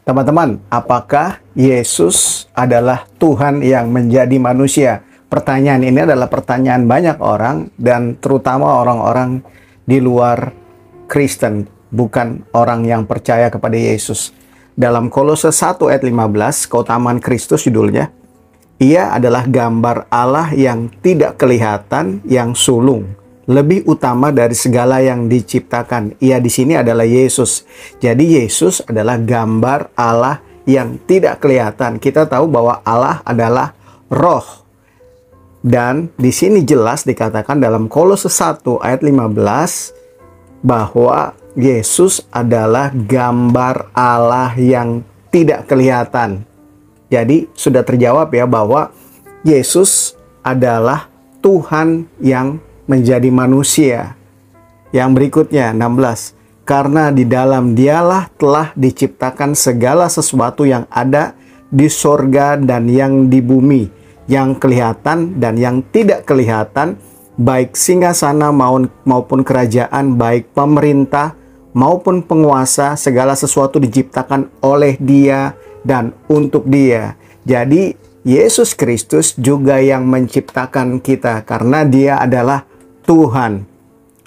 Teman-teman, apakah Yesus adalah Tuhan yang menjadi manusia? Pertanyaan ini adalah pertanyaan banyak orang dan terutama orang-orang di luar Kristen, bukan orang yang percaya kepada Yesus. Dalam Kolose 1 ayat 15, keutamaan Kristus judulnya, Ia adalah gambar Allah yang tidak kelihatan, yang sulung, lebih utama dari segala yang diciptakan. Ia di sini adalah Yesus. Jadi Yesus adalah gambar Allah yang tidak kelihatan. Kita tahu bahwa Allah adalah roh. Dan di sini jelas dikatakan dalam Kolose 1 ayat 15 bahwa Yesus adalah gambar Allah yang tidak kelihatan. Jadi sudah terjawab ya bahwa Yesus adalah Tuhan yang menjadi manusia. Yang berikutnya 16. Karena di dalam Dialah telah diciptakan segala sesuatu yang ada di sorga dan yang di bumi, yang kelihatan dan yang tidak kelihatan, baik singgasana maupun kerajaan, baik pemerintah maupun penguasa, segala sesuatu diciptakan oleh Dia dan untuk Dia. Jadi Yesus Kristus juga yang menciptakan kita karena Dia adalah Tuhan.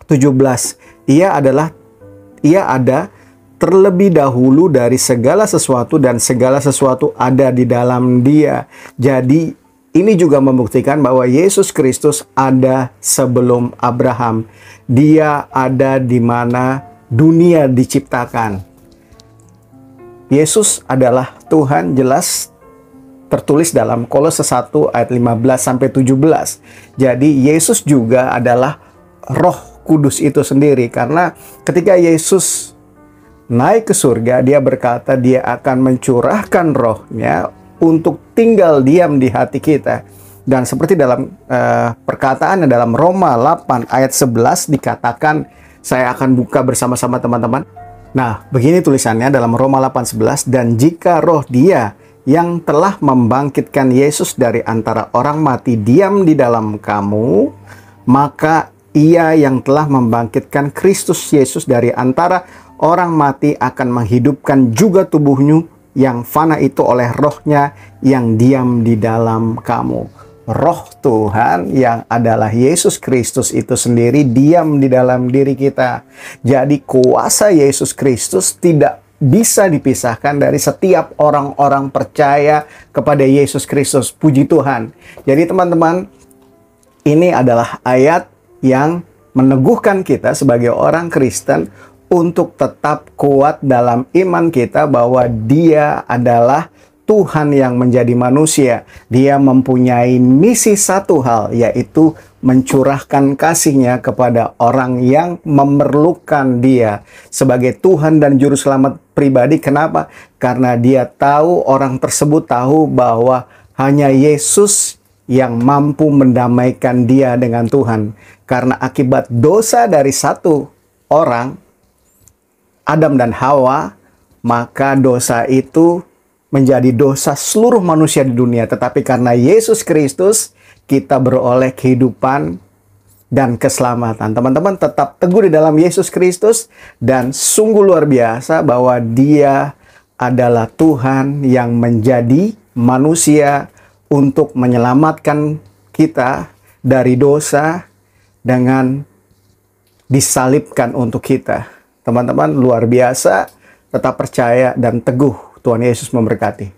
17. Ia ada terlebih dahulu dari segala sesuatu dan segala sesuatu ada di dalam Dia. Jadi ini juga membuktikan bahwa Yesus Kristus ada sebelum Abraham. Dia ada di mana dunia diciptakan. Yesus adalah Tuhan, jelas tertulis dalam Kolose 1 ayat 15 sampai 17. Jadi Yesus juga adalah Roh Kudus itu sendiri, karena ketika Yesus naik ke surga, Dia berkata Dia akan mencurahkan Roh-Nya untuk tinggal diam di hati kita. Dan seperti dalam perkataan dalam Roma 8 ayat 11 dikatakan, saya akan buka bersama-sama teman-teman. Nah, begini tulisannya dalam Roma 8:11, dan jika roh Dia yang telah membangkitkan Yesus dari antara orang mati diam di dalam kamu, maka Ia yang telah membangkitkan Kristus Yesus dari antara orang mati akan menghidupkan juga tubuhmu yang fana itu oleh rohnya yang diam di dalam kamu. Roh Tuhan yang adalah Yesus Kristus itu sendiri diam di dalam diri kita. Jadi kuasa Yesus Kristus tidak bisa dipisahkan dari setiap orang-orang percaya kepada Yesus Kristus. Puji Tuhan. Jadi teman-teman, ini adalah ayat yang meneguhkan kita sebagai orang Kristen untuk tetap kuat dalam iman kita bahwa Dia adalah Tuhan yang menjadi manusia. Dia mempunyai misi satu hal, yaitu mencurahkan kasih-Nya kepada orang yang memerlukan Dia sebagai Tuhan dan Juru Selamat pribadi. Kenapa? Karena Dia tahu, orang tersebut tahu bahwa hanya Yesus yang mampu mendamaikan dia dengan Tuhan. Karena akibat dosa dari satu orang, Adam dan Hawa, maka dosa itu menjadi dosa seluruh manusia di dunia. Tetapi karena Yesus Kristus, kita beroleh kehidupan dan keselamatan. Teman-teman tetap teguh di dalam Yesus Kristus, dan sungguh luar biasa bahwa Dia adalah Tuhan yang menjadi manusia untuk menyelamatkan kita dari dosa dengan disalibkan untuk kita. Teman-teman luar biasa, tetap percaya dan teguh. Tuhan Yesus memberkati.